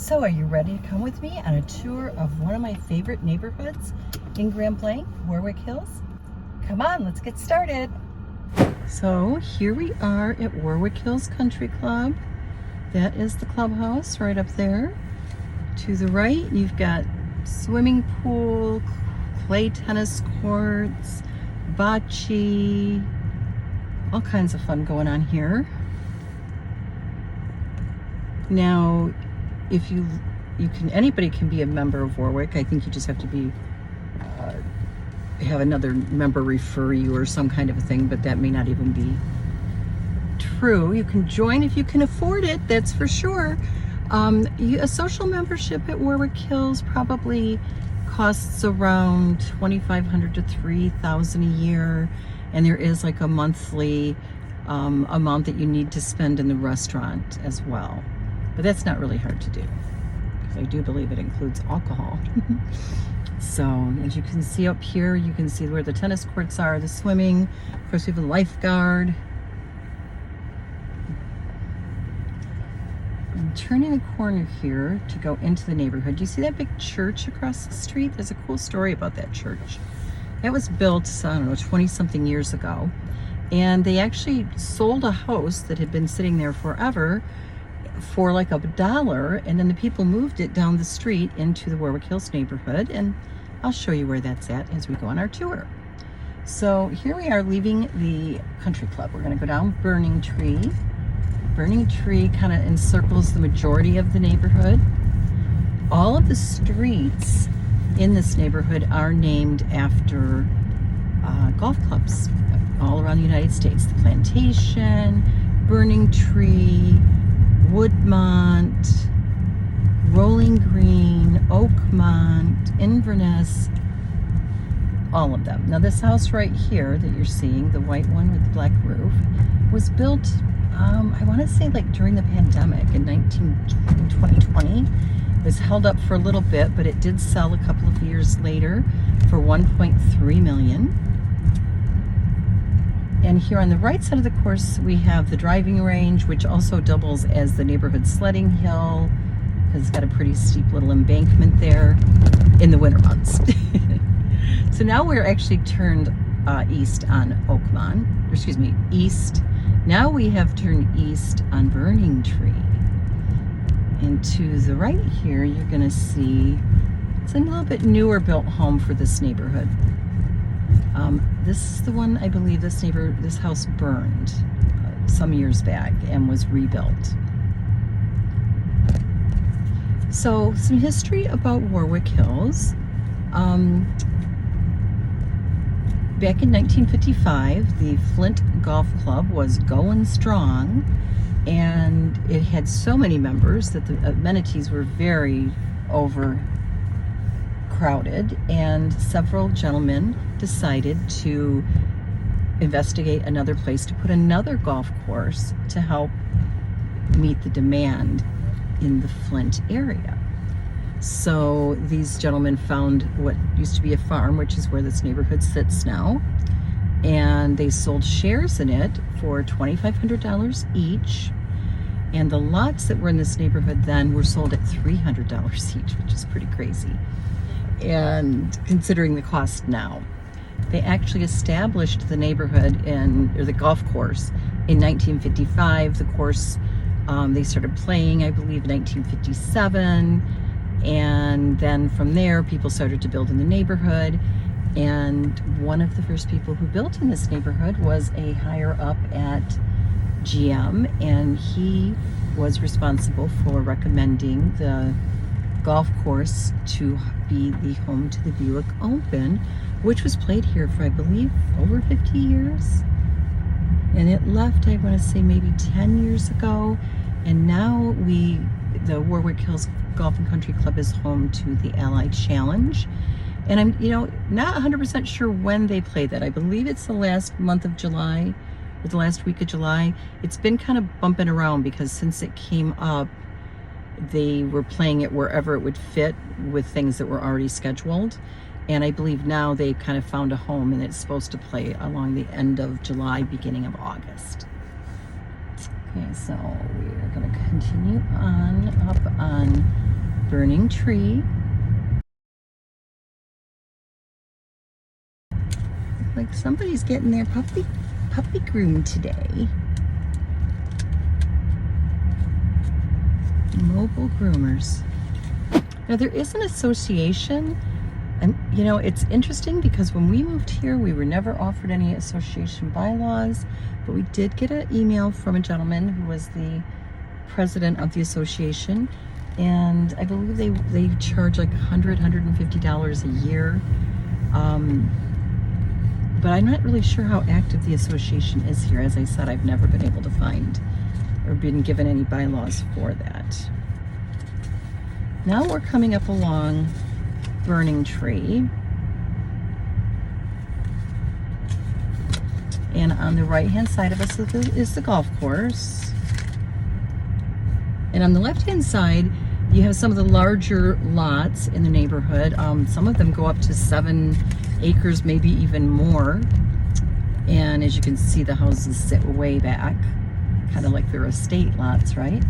So are you ready to come with me on a tour of one of my favorite neighborhoods in Grand Blanc, Warwick Hills? Come on, let's get started. So here we are at Warwick Hills Country Club. That is the clubhouse right up there. To the right, you've got swimming pool, clay tennis courts, bocce, all kinds of fun going on here. Now, if anybody can be a member of Warwick. I think you just have to be, have another member refer you or some kind of a thing, but that may not even be true. You can join if you can afford it, that's for sure. A social membership at Warwick Hills probably costs around $2,500 to $3,000 a year, and there is like a monthly amount that you need to spend in the restaurant as well. But that's not really hard to do, because I do believe it includes alcohol. So as you can see up here, you can see where the tennis courts are, the swimming. Of course, we have a lifeguard. I'm turning the corner here to go into the neighborhood. Do you see that big church across the street? There's a cool story about that church. That was built, I don't know, 20-something years ago. And they actually sold a house that had been sitting there forever for like $1, and then the people moved it down the street into the Warwick Hills neighborhood, and I'll show you where that's at as we go on our tour. So here we are leaving the country club. We're going to go down Burning Tree. Burning Tree kind of encircles the majority of the neighborhood. All of the streets in this neighborhood are named after golf clubs all around the United States. The Plantation, Burning Tree, Woodmont, Rolling Green, Oakmont, Inverness, all of them. Now this house right here that you're seeing, the white one with the black roof, was built, I want to say like during the pandemic in 2020. It was held up for a little bit, but it did sell a couple of years later for $1.3 million. And here on the right side of the course, we have the driving range, which also doubles as the neighborhood sledding hill, because it's got a pretty steep little embankment there in the winter months. So now we're actually turned east on Oakmont, excuse me, east. Now we have turned east on Burning Tree. And to the right here, you're going to see it's a little bit newer built home for this neighborhood. This is the one, I believe this house burned some years back and was rebuilt. So some history about Warwick Hills. Back in 1955, the Flint Golf Club was going strong, and it had so many members that the amenities were very overcrowded, and several gentlemen decided to investigate another place to put another golf course to help meet the demand in the Flint area. So these gentlemen found what used to be a farm, which is where this neighborhood sits now, and they sold shares in it for $2,500 each. And the lots that were in this neighborhood then were sold at $300 each, which is pretty crazy. And considering the cost now, they actually established the neighborhood or the golf course in 1955. The course, they started playing, I believe, in 1957. And then from there, people started to build in the neighborhood. And one of the first people who built in this neighborhood was a higher up at GM, and he was responsible for recommending the golf course to be the home to the Buick Open, which was played here for, I believe, over 50 years. And it left, I want to say, maybe 10 years ago. And now the Warwick Hills Golf and Country Club is home to the Allied Challenge. And I'm, not 100% sure when they play that. I believe it's the last month of July, or the last week of July. It's been kind of bumping around because since it came up, they were playing it wherever it would fit with things that were already scheduled. And I believe now they kind of found a home, and it's supposed to play along the end of July, beginning of August. Okay, so we're going to continue on up on burning tree. Like somebody's getting their puppy groomed today. Mobile groomers. Now there is an association, and you know, it's interesting because when we moved here, we were never offered any association bylaws, but we did get an email from a gentleman who was the president of the association, and I believe they charge like $150 a year. But I'm not really sure how active the association is here. As I said, I've never been able to find or been given any bylaws for that. Now we're coming up along Burning Tree. And on the right-hand side of us is the golf course. And on the left-hand side, you have some of the larger lots in the neighborhood. Some of them go up to 7 acres, maybe even more. And as you can see, the houses sit way back, kind of like they're estate lots, right?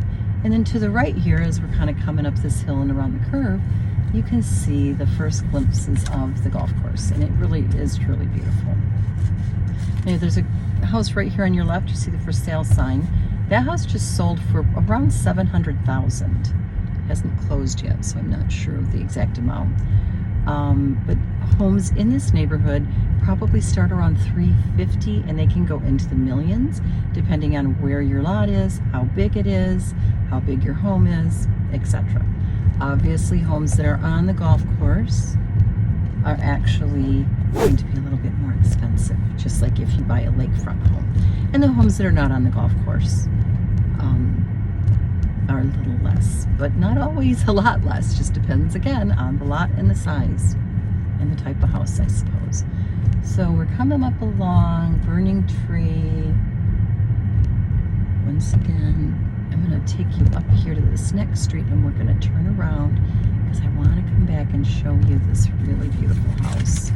And then to the right here, as we're kind of coming up this hill and around the curve, you can see the first glimpses of the golf course. And it really is truly beautiful. Now, there's a house right here on your left. You see the for sale sign. That house just sold for around $700,000. Hasn't closed yet, so I'm not sure of the exact amount. But homes in this neighborhood probably start around $350, and they can go into the millions depending on where your lot is, how big it is, how big your home is, etc. Obviously, homes that are on the golf course are actually going to be a little bit more expensive, just like if you buy a lakefront home. And the homes that are not on the golf course are a little less, but not always a lot less. Just depends again on the lot and the size and the type of house, I suppose. So we're coming up along Burning Tree. Once again, I'm going to take you up here to this next street, and we're going to turn around because I want to come back and show you this really beautiful house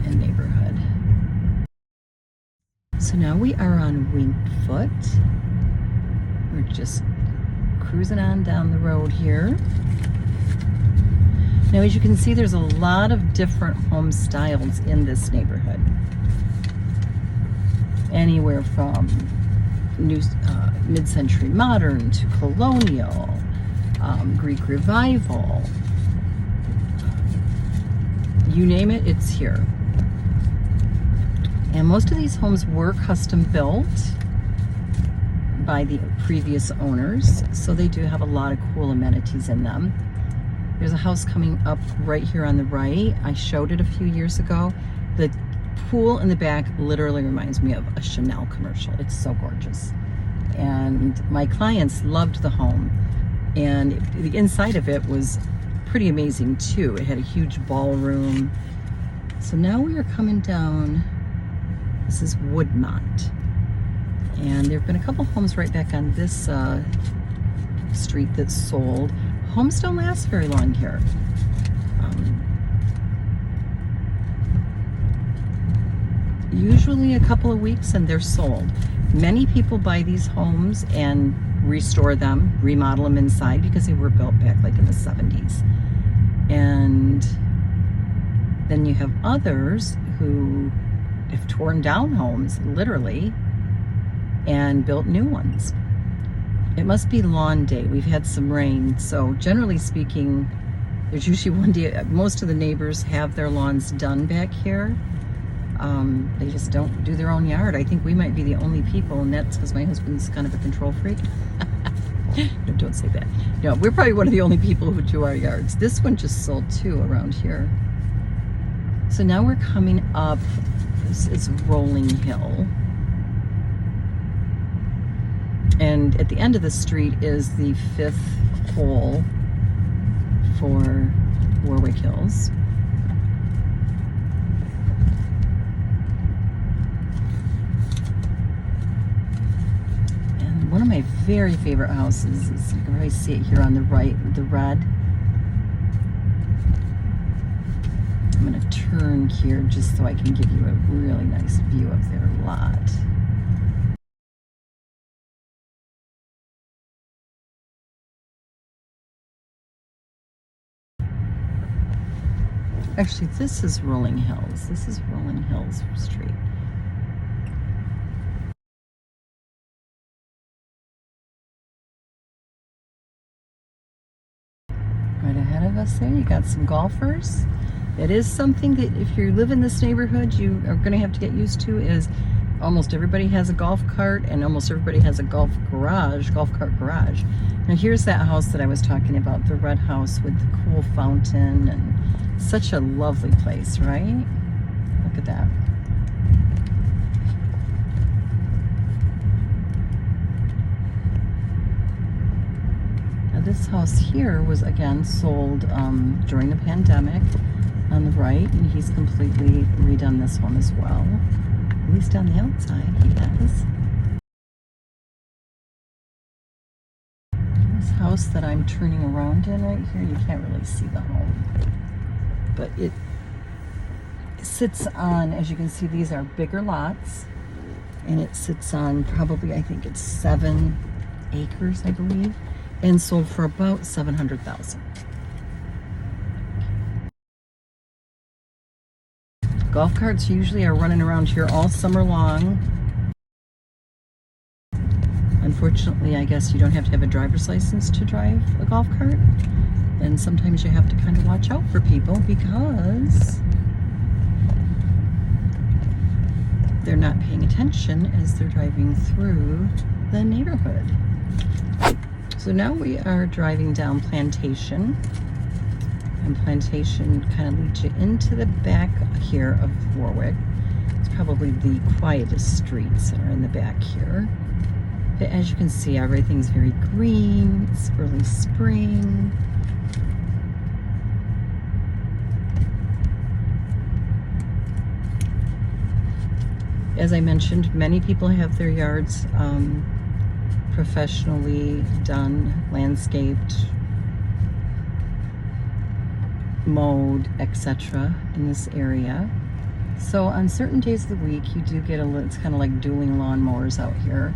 and neighborhood. So now we are on Wingfoot. We're just cruising on down the road here. Now, as you can see, there's a lot of different home styles in this neighborhood. Anywhere from new mid-century modern to colonial, Greek revival. You name it, it's here. And most of these homes were custom built by the previous owners, so they do have a lot of cool amenities in them. There's a house coming up right here on the right. I showed it a few years ago. The pool in the back literally reminds me of a Chanel commercial. It's so gorgeous. And my clients loved the home. And the inside of it was pretty amazing too. It had a huge ballroom. So now we are coming down, this is Woodmont. And there have been a couple homes right back on this street that's sold. Homes don't last very long here. Usually a couple of weeks and they're sold. Many people buy these homes and restore them, remodel them inside because they were built back like in the 70s. And then you have others who have torn down homes, literally, and built new ones. It must be lawn day. We've had some rain, so generally speaking, there's usually one day. Most of the neighbors have their lawns done back here. They just don't do their own yard. I think we might be the only people, and that's because my husband's kind of a control freak. No, don't say that. No, we're probably one of the only people who do our yards. This one just sold too around here. So now we're coming up, this is Rolling Hill. And at the end of the street is the 5th hole for Warwick Hills. And one of my very favorite houses is, you can probably see it here on the right, the red. I'm going to turn here just so I can give you a really nice view of their lot. Actually, this is Rolling Hills. This is Rolling Hills Street. Right ahead of us there, you got some golfers. It is something that if you live in this neighborhood, you are going to have to get used to, is almost everybody has a golf cart and almost everybody has a golf cart garage. Now here's that house that I was talking about, the red house with the cool fountain, and such a lovely place, right? Look at that. Now this house here was again sold during the pandemic on the right, and he's completely redone this one as well. At least on the outside, he has. This house that I'm turning around in right here, you can't really see the home, but it sits on, as you can see, these are bigger lots, and it sits on probably, I think it's 7 acres, I believe, and sold for about $700,000. Golf carts usually are running around here all summer long. Unfortunately, I guess you don't have to have a driver's license to drive a golf cart. And sometimes you have to kind of watch out for people because they're not paying attention as they're driving through the neighborhood. So now we are driving down Plantation. And Plantation kind of leads you into the back here of Warwick. It's probably the quietest streets that are in the back here. But as you can see, everything's very green. It's early spring. As I mentioned, many people have their yards professionally done, landscaped, mowed, etc. in this area. So on certain days of the week, you do get it's kind of like dueling lawnmowers out here,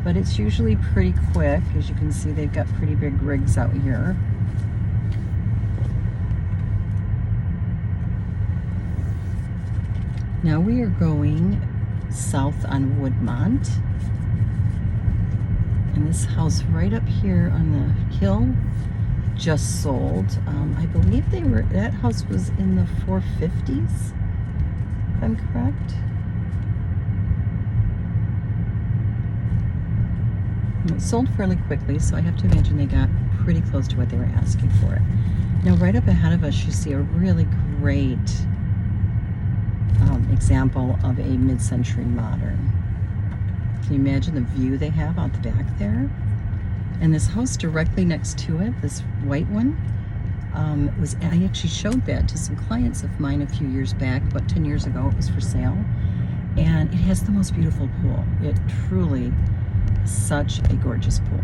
but it's usually pretty quick. As you can see, they've got pretty big rigs out here. Now we are going south on Woodmont, and this house right up here on the hill just sold. I believe that house was in the 450s, if I'm correct. And it sold fairly quickly, so I have to imagine they got pretty close to what they were asking for it. Now right up ahead of us, you see a really great example of a mid-century modern. Can you imagine the view they have out the back there? And this house directly next to it, this white one, I actually showed that to some clients of mine a few years back, about 10 years ago. It was for sale. And it has the most beautiful pool. It truly is such a gorgeous pool.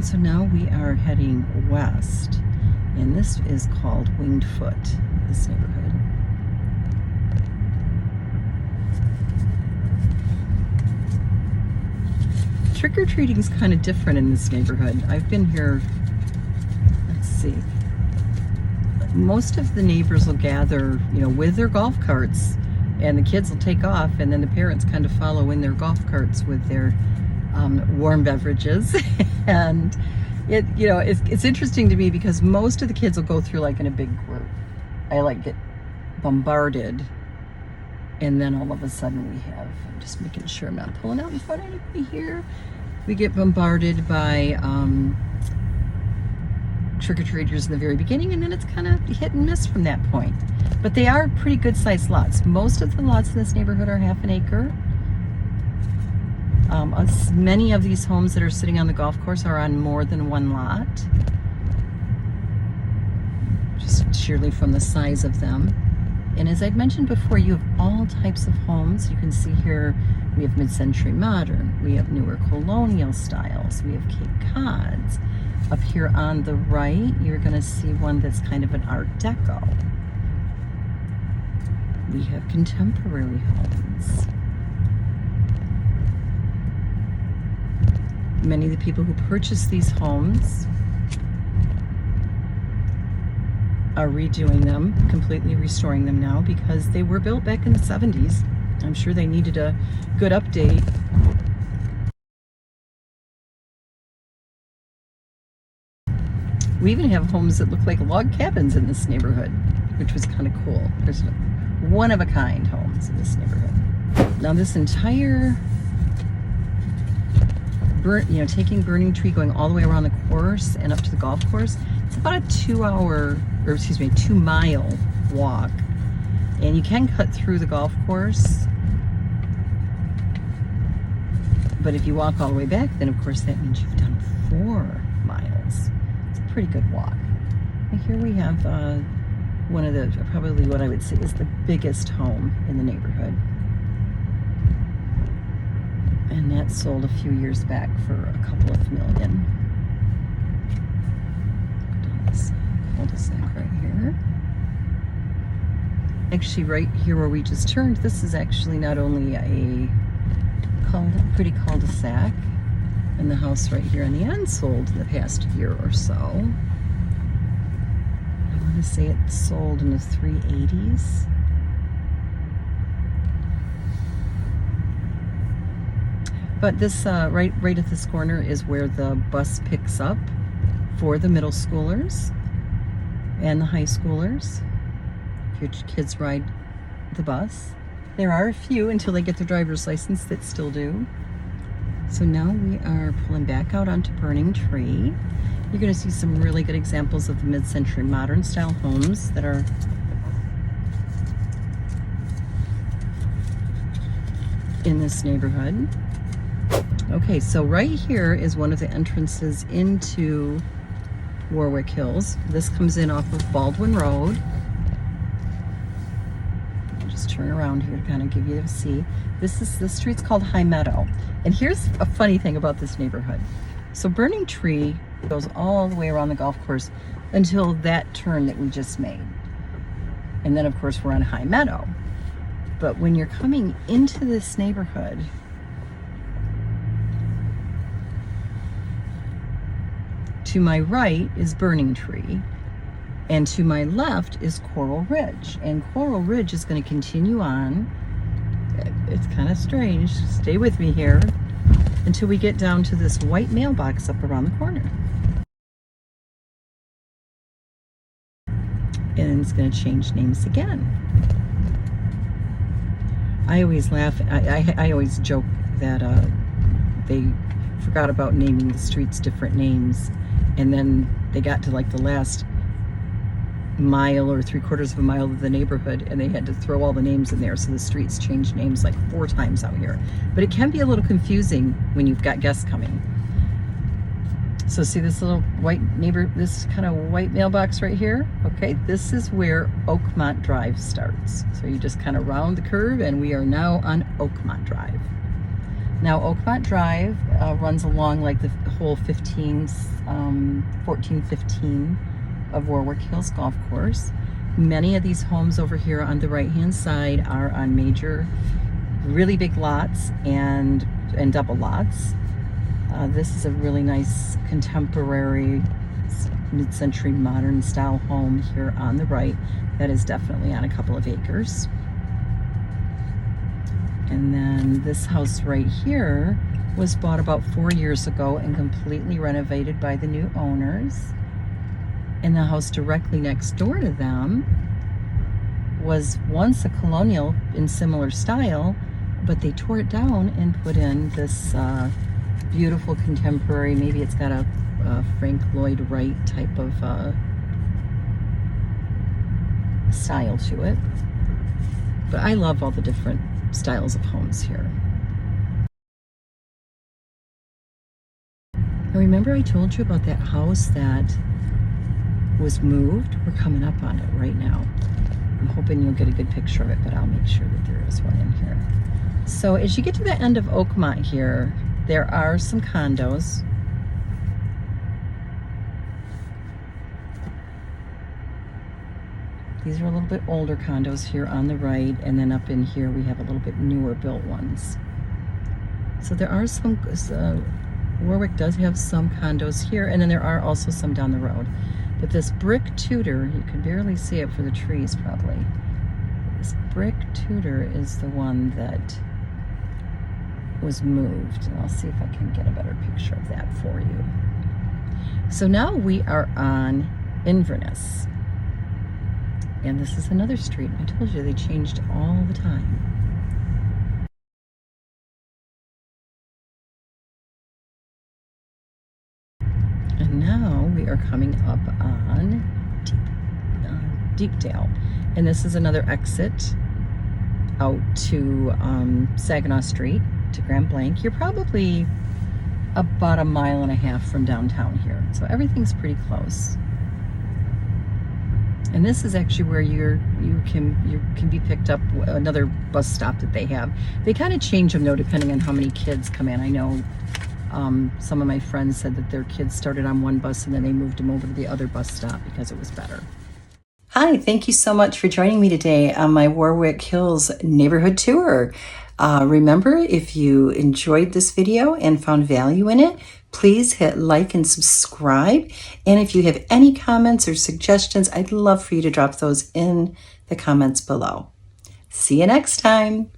So now we are heading west, and this is called Winged Foot, this neighborhood. Trick-or-treating is kind of different in this neighborhood. I've been here, let's see, most of the neighbors will gather, with their golf carts, and the kids will take off, and then the parents kind of follow in their golf carts with their warm beverages. And it's interesting to me because most of the kids will go through like in a big group. I get bombarded, and then all of a sudden I'm just making sure I'm not pulling out in front of anybody here. We get bombarded by trick-or-treaters in the very beginning, and then it's kind of hit and miss from that point. But they are pretty good sized lots. Most of the lots in this neighborhood are half an acre. Many of these homes that are sitting on the golf course are on more than one lot, just sheerly from the size of them. And as I'd mentioned before, you have all types of homes. You can see here we have mid-century modern, we have newer colonial styles, we have Cape Cods. Up here on the right, you're going to see one that's kind of an Art Deco. We have contemporary homes. Many of the people who purchased these homes are redoing them, completely restoring them now, because they were built back in the 70s. I'm sure they needed a good update. We even have homes that look like log cabins in this neighborhood, which was kind of cool. There's one-of-a-kind homes in this neighborhood. Now this entire, taking Burning Tree, going all the way around the course and up to the golf course, it's about a 2-mile walk. And you can cut through the golf course, but if you walk all the way back, then of course that means you've done 4 miles. It's a pretty good walk. And here we have one of the, probably what I would say is the biggest home in the neighborhood. And that sold a few years back for a couple of million. Down this cul-de-sac right here. Actually, right here where we just turned, this is actually not only a pretty cul-de-sac, and the house right here on the end sold in the past year or so. I want to say it sold in the 380s. But this right at this corner is where the bus picks up for the middle schoolers and the high schoolers. If your kids ride the bus. There are a few until they get their driver's license that still do. So now we are pulling back out onto Burning Tree. You're going to see some really good examples of the mid-century modern style homes that are in this neighborhood. Okay, so right here is one of the entrances into Warwick Hills. This comes in off of Baldwin Road. I'll just turn around here to kind of give you a see. This street's called High Meadow. And here's a funny thing about this neighborhood. So Burning Tree goes all the way around the golf course until that turn that we just made. And then of course we're on High Meadow. But when you're coming into this neighborhood, to my right is Burning Tree, and to my left is Coral Ridge. And Coral Ridge is going to continue on. It's kind of strange. Stay with me here until we get down to this white mailbox up around the corner. And it's going to change names again. I always laugh. I always joke that they forgot about naming the streets different names. And then they got to like the last mile or 3/4 of a mile of the neighborhood, and they had to throw all the names in there, so the streets changed names like 4 times out here. But it can be a little confusing when you've got guests coming. So see this little this kind of white mailbox right here? Okay, this is where Oakmont Drive starts. So you just kind of round the curve, and we are now on Oakmont Drive. Now Oakmont Drive runs along like the whole 1415 of Warwick Hills Golf Course. Many of these homes over here on the right hand side are on major, really big lots and double lots. This is a really nice contemporary mid-century modern style home here on the right that is definitely on a couple of acres. And then this house right here was bought about 4 years ago and completely renovated by the new owners. And the house directly next door to them was once a colonial in similar style, but they tore it down and put in this beautiful contemporary, maybe it's got a Frank Lloyd Wright type of style to it. But I love all the different styles of homes here. Now remember I told you about that house that was moved? We're coming up on it right now. I'm hoping you'll get a good picture of it, but I'll make sure that there is one in here. So as you get to the end of Oakmont here, there are some condos. These are a little bit older condos here on the right, and then up in here we have a little bit newer built ones. So there are some Warwick does have some condos here, and then there are also some down the road. But this brick Tudor, you can barely see it for the trees probably. This brick Tudor is the one that was moved. And I'll see if I can get a better picture of that for you. So now we are on Inverness. And this is another street. I told you they changed all the time. And now we are coming up on Deepdale. And this is another exit out to Saginaw Street, to Grand Blanc. You're probably about 1.5 miles from downtown here. So everything's pretty close. And this is actually where you can be picked up, another bus stop that they have. They kind of change them though, depending on how many kids come in. I know some of my friends said that their kids started on one bus and then they moved them over to the other bus stop because it was better. Hi, thank you so much for joining me today on my Warwick Hills neighborhood tour. Remember, if you enjoyed this video and found value in it, please hit like and subscribe. And if you have any comments or suggestions, I'd love for you to drop those in the comments below. See you next time.